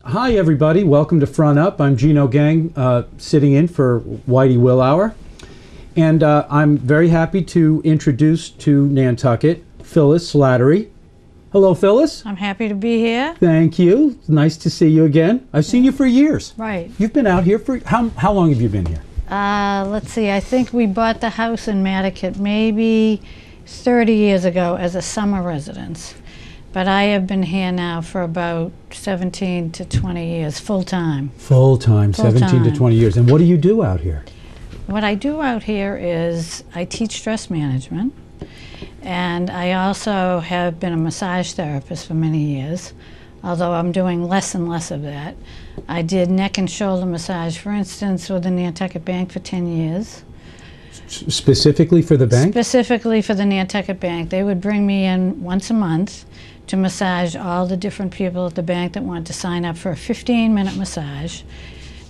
Hi everybody, welcome to Front Up. I'm Gino Gang, sitting in for Whitey Willauer. And I'm very happy to introduce to Nantucket, Phyllis Slattery. Hello, Phyllis. I'm happy to be here. Thank you. Nice to see you again. I've seen you for years. Right. You've been out here for, how long have you been here? Let's see, I think we bought the house in Nantucket maybe 30 years ago as a summer residence. But I have been here now for about 17 to 20 years, full-time. Full-time, 17 to 20 years. And what do you do out here? What I do out here is I teach stress management, and I also have been a massage therapist for many years, although I'm doing less and less of that. I did neck and shoulder massage, for instance, with the Nantucket Bank for 10 years. Specifically for the bank? Specifically for the Nantucket Bank. They would bring me in once a month to massage all the different people at the bank that wanted to sign up for a 15-minute massage.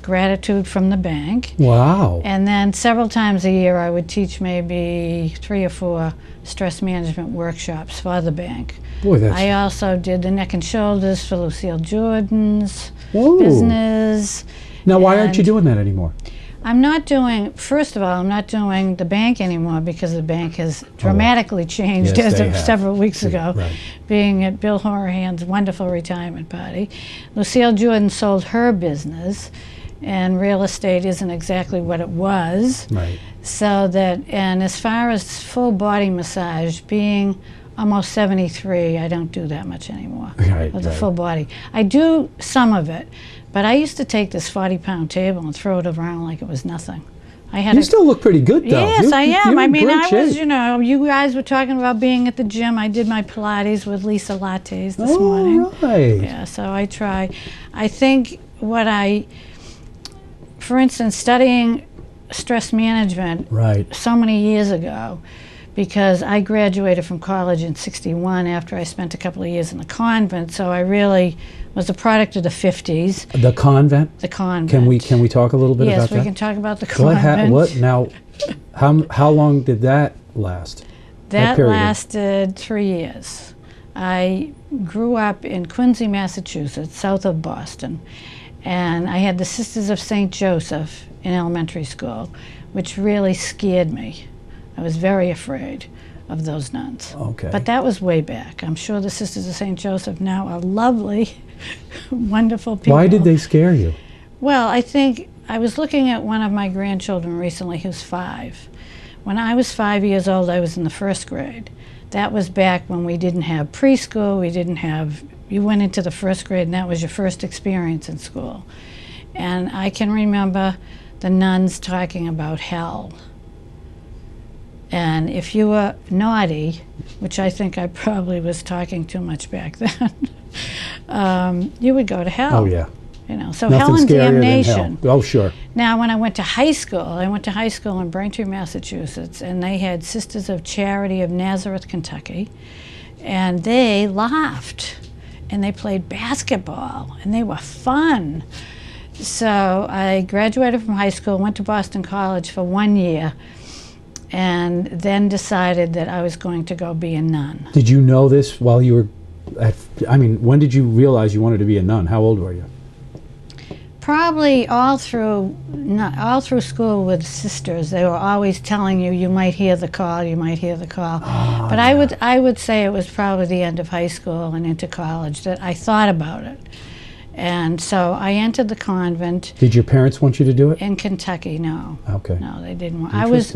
Gratitude from the bank. Wow. And then several times a year I would teach maybe 3 or 4 stress management workshops for the bank. Boy, that's... I also did the neck and shoulders for Lucille Jordan's Whoa. business. Now, why aren't you doing that anymore? I'm not doing, first of all, I'm not doing the bank anymore because the bank has dramatically changed Yes, as of several weeks ago, right. being at Bill Horahan's wonderful retirement party. Lucille Jordan sold her business, and real estate isn't exactly what it was. Right. So that, and as far as full body massage, being almost 73, I don't do that much anymore with the full body. I do some of it, but I used to take this 40-pound table and throw it around like it was nothing. I had You still look pretty good, though. Yes, I am. I mean, I was, shape. you know, you guys were talking about being at the gym. I did my Pilates with Lisa Lattes this morning. Right. Yeah, so I try. I think what for instance, studying stress management so many years ago, because I graduated from college in '61 after I spent a couple of years in the convent, so I really was a product of the 50s. The convent? The convent. Can we talk a little bit about that? Yes, we can talk about the convent. What now? How long did that last? That lasted 3 years. I grew up in Quincy, Massachusetts, south of Boston, and I had the Sisters of St. Joseph in elementary school, which really scared me. I was very afraid of those nuns. Okay. But that was way back. I'm sure the Sisters of St. Joseph now are lovely, wonderful people. Why did they scare you? Well, I think I was looking at one of my grandchildren recently who's 5. When I was 5 years old, I was in the 1st grade. That was back when we didn't have preschool, you went into the 1st grade and that was your first experience in school. And I can remember the nuns talking about hell. And if you were naughty, which I think I probably was talking too much back then, you would go to hell. Oh, yeah. You know, so Nothing hell and damnation. Hell. Oh, sure. Now, when I went to high school in Braintree, Massachusetts, and they had Sisters of Charity of Nazareth, Kentucky, and they laughed, and they played basketball, and they were fun. So I graduated from high school, went to Boston College for 1 year, and then decided that I was going to go be a nun. Did you know this while you were when did you realize you wanted to be a nun? How old were you? Probably all through school with sisters. They were always telling you, you might hear the call, you might hear the call. Oh, but yeah. I would say it was probably the end of high school and into college that I thought about it. And so I entered the convent. Did your parents want you to do it? In Kentucky, no. Okay. No, they didn't want. I was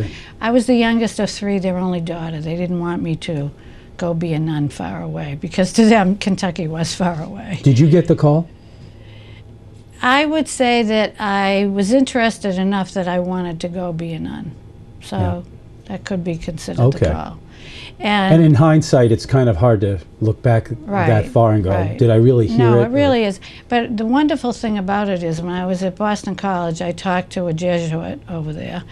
the youngest of 3, their only daughter. They didn't want me to go be a nun far away because to them Kentucky was far away. Did you get the call? I would say that I was interested enough that I wanted to go be a nun. So that could be considered the call. And in hindsight, it's kind of hard to look back that far and go, did I really hear it? No, it really is. But the wonderful thing about it is when I was at Boston College, I talked to a Jesuit over there,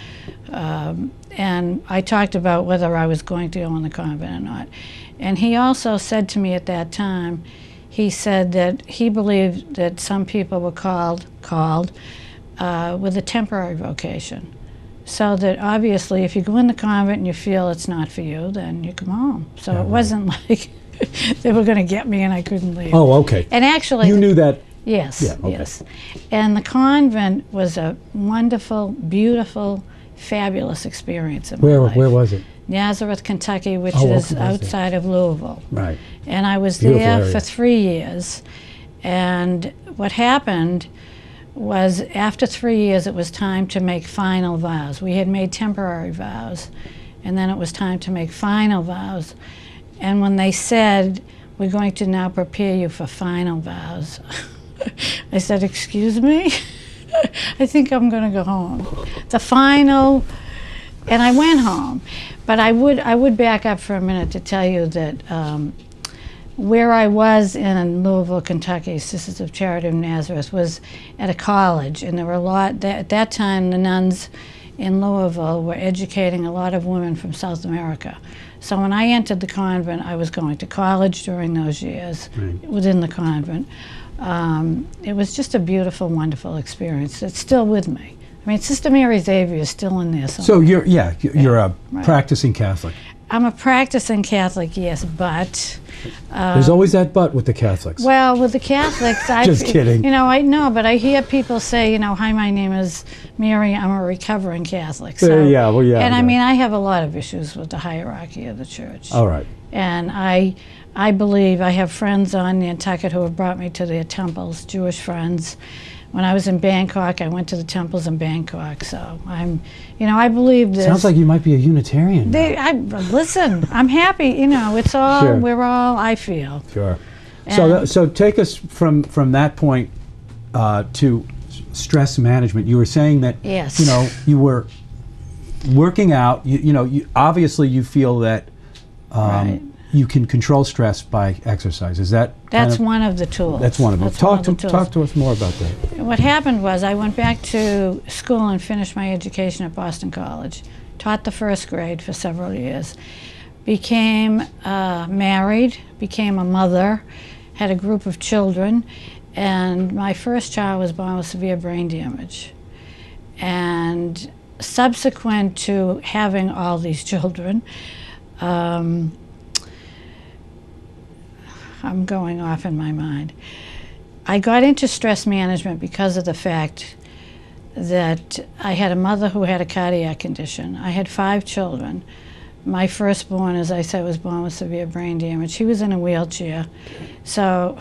and I talked about whether I was going to go in the convent or not. And he also said to me at that time, he said that he believed that some people were called with a temporary vocation. So that obviously if you go in the convent and you feel it's not for you, then you come home. So it wasn't like they were going to get me and I couldn't leave. Oh, okay. And actually... You knew that Yes, Yeah, okay. yes. And the convent was a wonderful, beautiful, fabulous experience in my life. Where was it? Nazareth, Kentucky, which Oh, is okay, I see. outside of Louisville. Right. And I was Beautiful there area. for 3 years. And what happened was after 3 years, it was time to make final vows. We had made temporary vows, and then it was time to make final vows. And when they said, we're going to now prepare you for final vows, I said, excuse me? I think I'm going to go home. The final, and I went home. But I would back up for a minute to tell you that where I was in Louisville, Kentucky, Sisters of Charity of Nazareth, was at a college, and there were a lot, at that time the nuns in Louisville were educating a lot of women from South America. So when I entered the convent, I was going to college during those years, Right. within the convent. It was just a beautiful, wonderful experience. It's still with me. I mean, Sister Mary Xavier is still in there somewhere. So you're a Right. practicing Catholic. I'm a practicing Catholic, yes, but There's always that but with the Catholics. well, with the Catholics, I Just kidding. You know, I know, but I hear people say, you know, hi, my name is Mary. I'm a recovering Catholic. So, yeah, well, yeah. and I yeah. mean, I have a lot of issues with the hierarchy of the church. All right. And I believe I have friends on Nantucket who have brought me to their temples, Jewish friends. When I was in Bangkok, I went to the temples in Bangkok. So I believe this. Sounds like you might be a Unitarian. Listen, I'm happy. You know, it's all Sure. we're all. I feel. Sure. And- So take us from that point to stress management. You were saying that Yes. you were working out. Obviously you feel that Right. you can control stress by exercise. Is that That's one of the tools. That's one of them. That's one of the tools. Talk to us more about that. What happened was I went back to school and finished my education at Boston College. Taught the first grade for several years. Became married, became a mother, had a group of children, and my first child was born with severe brain damage. And subsequent to having all these children, I'm going off in my mind. I got into stress management because of the fact that I had a mother who had a cardiac condition. I had 5 children. My firstborn, as I said, was born with severe brain damage. He was in a wheelchair. So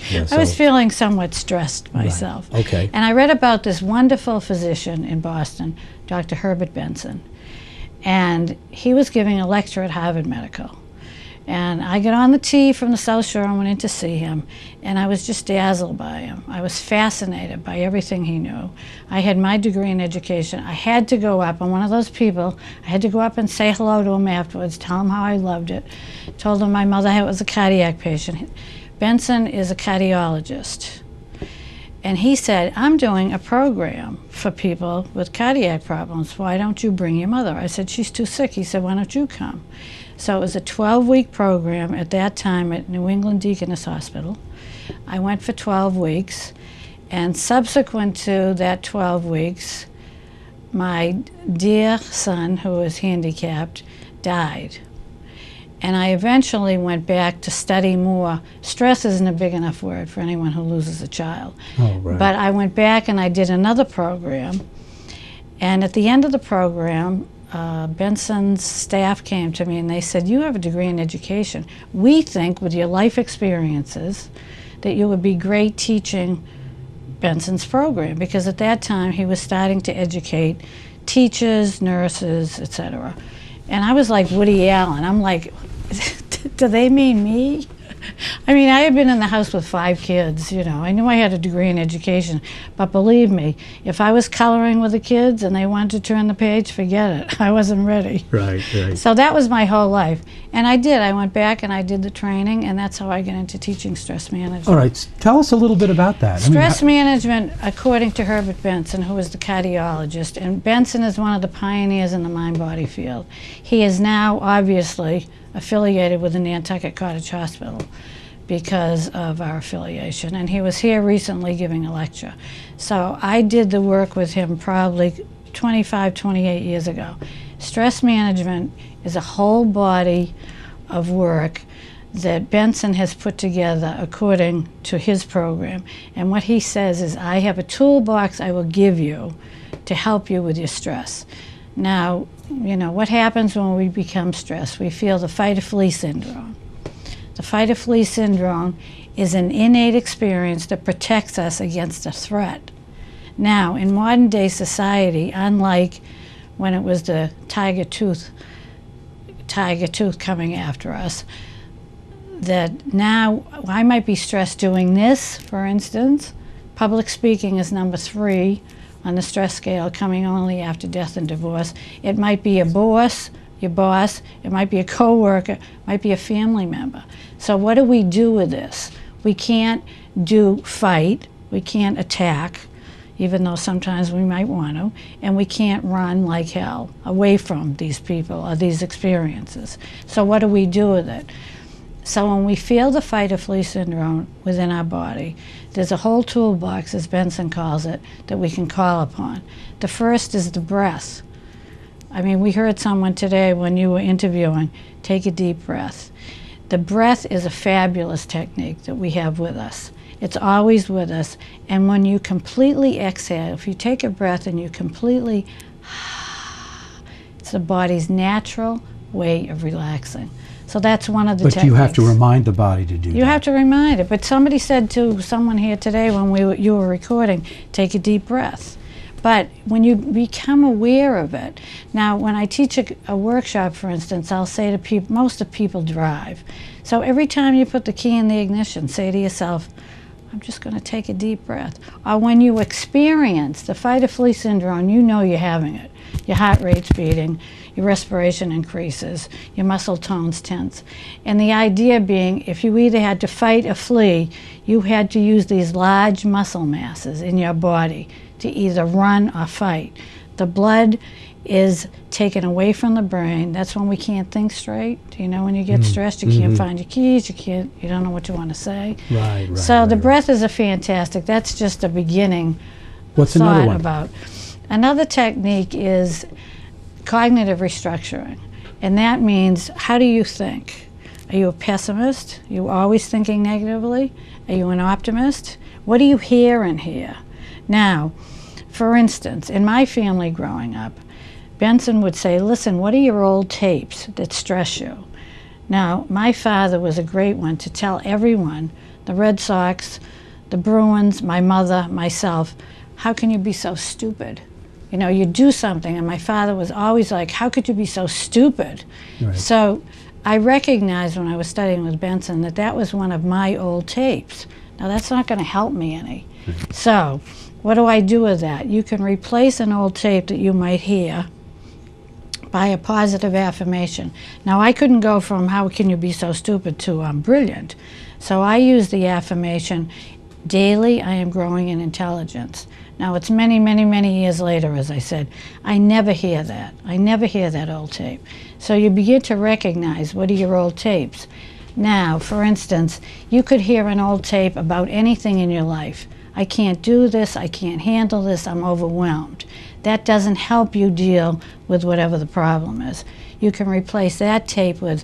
Yeah, I was so- feeling somewhat stressed myself. Okay. And I read about this wonderful physician in Boston, Dr. Herbert Benson. And he was giving a lecture at Harvard Medical. And I got on the T from the South Shore and went in to see him. And I was just dazzled by him. I was fascinated by everything he knew. I had my degree in education. I had to go up. I'm one of those people. I had to go up and say hello to him afterwards, tell him how I loved it. Told him my mother was a cardiac patient. Benson is a cardiologist. And he said, I'm doing a program for people with cardiac problems. Why don't you bring your mother? I said, she's too sick. He said, why don't you come? So it was a 12-week program at that time at New England Deaconess Hospital. I went for 12 weeks, and subsequent to that 12 weeks, my dear son, who was handicapped, died. And I eventually went back to study more. Stress isn't a big enough word for anyone who loses a child. Oh, right. But I went back and I did another program. And at the end of the program, Benson's staff came to me and they said, you have a degree in education. We think with your life experiences that you would be great teaching Benson's program, because at that time he was starting to educate teachers, nurses, etc. And I was like Woody Allen. I'm like, do they mean me? I mean, I had been in the house with 5 kids, you know. I knew I had a degree in education, but believe me, if I was coloring with the kids and they wanted to turn the page, forget it. I wasn't ready. Right, right. So that was my whole life. And I did. I went back and I did the training, and that's how I got into teaching stress management. All right, tell us a little bit about that. Stress management, according to Herbert Benson, who was the cardiologist, and Benson is one of the pioneers in the mind-body field. He is now obviously affiliated with the Nantucket Cottage Hospital because of our affiliation, and he was here recently giving a lecture. So I did the work with him probably 25, 28 years ago. Stress management is a whole body of work that Benson has put together according to his program. And what he says is, I have a toolbox I will give you to help you with your stress. Now, you know, what happens when we become stressed? We feel the fight or flee syndrome. The fight or flee syndrome is an innate experience that protects us against a threat. Now, in modern day society, unlike when it was the tiger tooth coming after us, that now I might be stressed doing this, for instance. Public speaking is number 3 on the stress scale, coming only after death and divorce. It might be your boss, it might be a coworker, it might be a family member. So what do we do with this? We can't do fight, we can't attack, even though sometimes we might want to, and we can't run like hell away from these people or these experiences. So what do we do with it? So when we feel the fight or flee syndrome within our body, there's a whole toolbox, as Benson calls it, that we can call upon. The first is the breath. I mean, we heard someone today when you were interviewing, take a deep breath. The breath is a fabulous technique that we have with us. It's always with us. And when you completely exhale, if you take a breath and you completely, it's the body's natural way of relaxing. So that's one of the techniques. But you have to remind the body to do that. You have to remind it. But somebody said to someone here today when you were recording, take a deep breath. But when you become aware of it, now when I teach a workshop, for instance, I'll say to people, most of people drive. So every time you put the key in the ignition, say to yourself, I'm just going to take a deep breath. Or when you experience the fight or flee syndrome, you know you're having it. Your heart rate's beating, your respiration increases, your muscle tones tense. And the idea being, if you either had to fight or flee, you had to use these large muscle masses in your body to either run or fight. The blood is taken away from the brain. That's when we can't think straight. You know, when you get stressed, you can't find your keys, you don't know what you want to say. Right. So the breath is a fantastic, that's just a beginning What's another one? about. Another technique is cognitive restructuring. And that means, how do you think? Are you a pessimist? Are you always thinking negatively? Are you an optimist? What do you hear in here? Now, for instance, in my family growing up, Benson would say, listen, what are your old tapes that stress you? Now, my father was a great one to tell everyone, the Red Sox, the Bruins, my mother, myself, how can you be so stupid? You know, you do something, and my father was always like, how could you be so stupid? Right. So I recognized when I was studying with Benson that that was one of my old tapes. Now, that's not going to help me any. So what do I do with that? You can replace an old tape that you might hear by a positive affirmation. Now, I couldn't go from how can you be so stupid to I'm brilliant. So I use the affirmation, daily I am growing in intelligence. Now, it's many, many, many years later, as I said. I never hear that. I never hear that old tape. So you begin to recognize, what are your old tapes? Now, for instance, you could hear an old tape about anything in your life. I can't do this, I can't handle this, I'm overwhelmed. That doesn't help you deal with whatever the problem is. You can replace that tape with,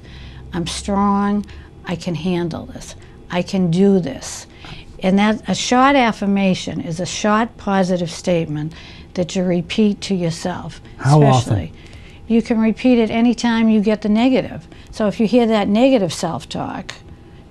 I'm strong, I can handle this, I can do this. And that a short affirmation is a short positive statement that you repeat to yourself. How especially. often? You can repeat it anytime you get the negative. So if you hear that negative self-talk,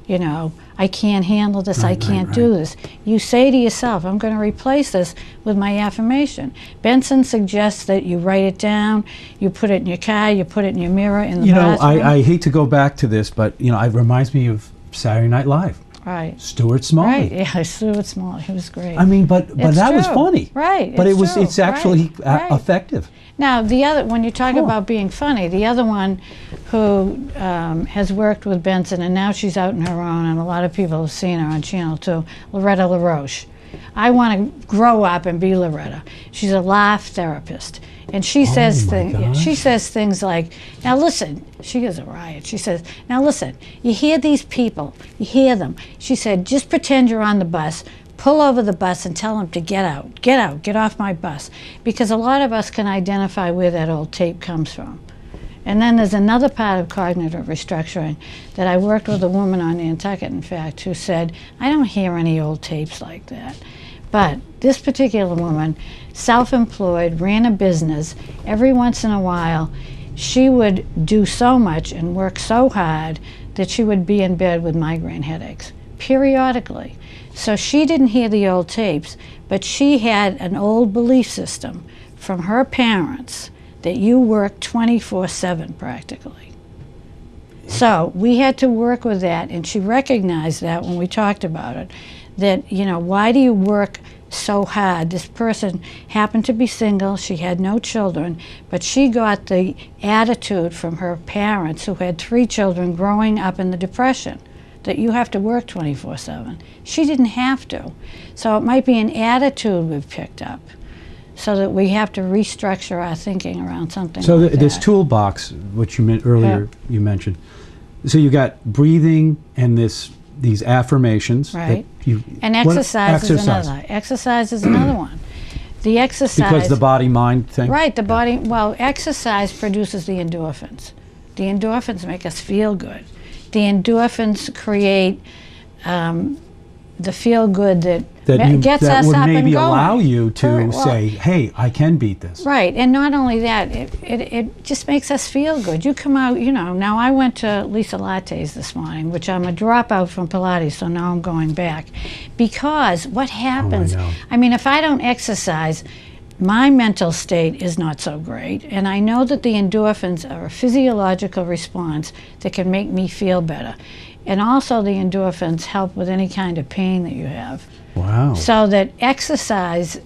you know, I can't handle this, I can't do this. You say to yourself, I'm going to replace this with my affirmation. Benson suggests that you write it down, you put it in your car, you put it in your mirror in the bathroom. You know, I hate to go back to this, but, you know, it reminds me of Saturday Night Live. Right. Stuart Smalley. Right, yeah, Stuart Smalley, he was great. I mean, but that was funny. Right, but it's it's actually effective. Now, the other, when you talk about being funny, the other one who has worked with Benson, and now she's out on her own, and a lot of people have seen her on Channel 2, Loretta LaRoche. I want to grow up and be Loretta. She's a laugh therapist. And she says things like, now listen, she is a riot. She says, now listen, you hear these people, you hear them. She said, just pretend you're on the bus, pull over the bus and tell them to get out, get off my bus. Because a lot of us can identify where that old tape comes from. And then there's another part of cognitive restructuring that I worked with a woman on Nantucket, in fact, who said, I don't hear any old tapes like that. But this particular woman, self-employed, ran a business. Every once in a while, she would do so much and work so hard that she would be in bed with migraine headaches, periodically. So she didn't hear the old tapes, but she had an old belief system from her parents that you work 24/7 practically. So we had to work with that, and she recognized that when we talked about it, that, you know, why do you work so hard? This person happened to be single, she had no children, but she got the attitude from her parents who had 3 children growing up in the Depression, that you have to work 24/7. She didn't have to. So it might be an attitude we've picked up, so that we have to restructure our thinking around something so like this that. toolbox, which you meant earlier, you mentioned. So you got breathing and these affirmations. Right. That you, And exercise is another. Exercise is another one. The exercise... Because the body-mind thing? Right, the body... Well, exercise produces the endorphins. The endorphins make us feel good. The endorphins create the feel-good that gets us would up maybe and going. allow you to Well, say, hey, I can beat this. Right, and not only that, it just makes us feel good. You come out, you know, now I went to Lisa Latte's this morning, which I'm a dropout from Pilates, so now I'm going back. Because what happens, I mean, if I don't exercise, my mental state is not so great, and I know that the endorphins are a physiological response that can make me feel better. And also the endorphins help with any kind of pain that you have. Wow. So that exercise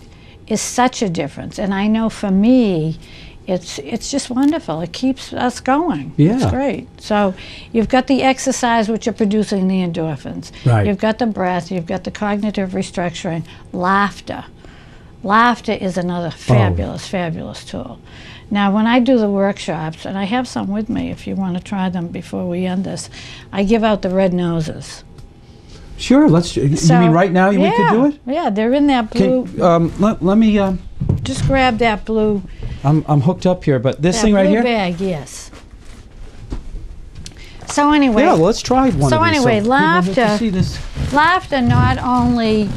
is such a difference. And I know for me, it's just wonderful. It keeps us going. Yeah. It's great. So you've got the exercise, which are producing the endorphins. Right. You've got the breath. You've got the cognitive restructuring. Laughter. Laughter is another fabulous, fabulous tool. Now, when I do the workshops, and I have some with me if you want to try them before we end this, I give out the red noses. Sure, let's. You mean right now we could do it? Yeah, they're in that blue. Let me. Just grab that blue. I'm hooked up here, but this thing right blue here. Bag, yes. So anyway. Yeah, well, let's try one of these. So anyway, laughter. People get to see this. Laughter not only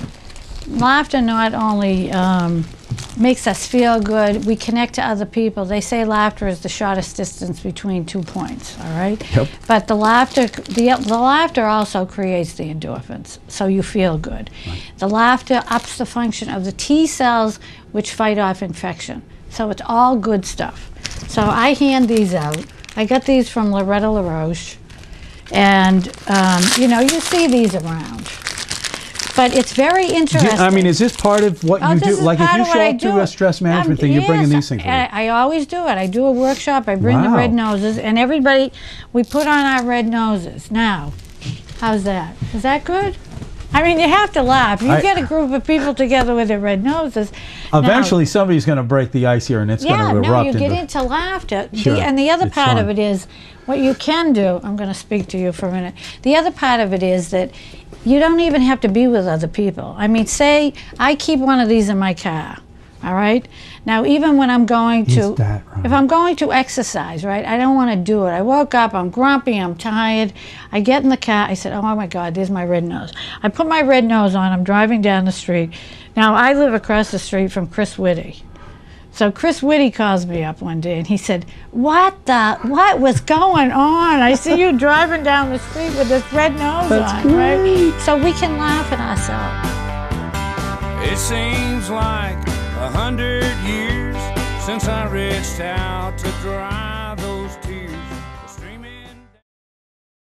makes us feel good. We connect to other people. They say laughter is the shortest distance between 2 points. All right. Yep. But the laughter also creates the endorphins, so you feel good. Right. The laughter ups the function of the T cells, which fight off infection. So it's all good stuff. So I hand these out. I got these from Loretta LaRoche, and you know, you see these around. But it's very interesting. I mean, is this part of what you do? Like if you show up to a stress management thing, you're bringing these things with you? I always do it. I do a workshop. I bring the red noses, and everybody, we put on our red noses. Now, how's that? Is that good? I mean, you have to laugh. You get a group of people together with their red noses. Eventually, somebody's going to break the ice here, and it's going to erupt. Yeah, no, you get into laughter. Sure, and the other part fun. of it is, what you can do, I'm going to speak to you for a minute. The other part of it is that you don't even have to be with other people. I mean, say I keep one of these in my car, all right? Now, even when I'm going to, if I'm going to exercise, right, I don't want to do it. I woke up, I'm grumpy, I'm tired. I get in the car, I said, oh my God, there's my red nose. I put my red nose on, I'm driving down the street. Now, I live across the street from Chris Whitty. So Chris Whitty calls me up one day and he said, what was going on? I see you driving down the street with this red nose on, right? So we can laugh at ourselves. It seems like 100 years since I reached out to dry those tears.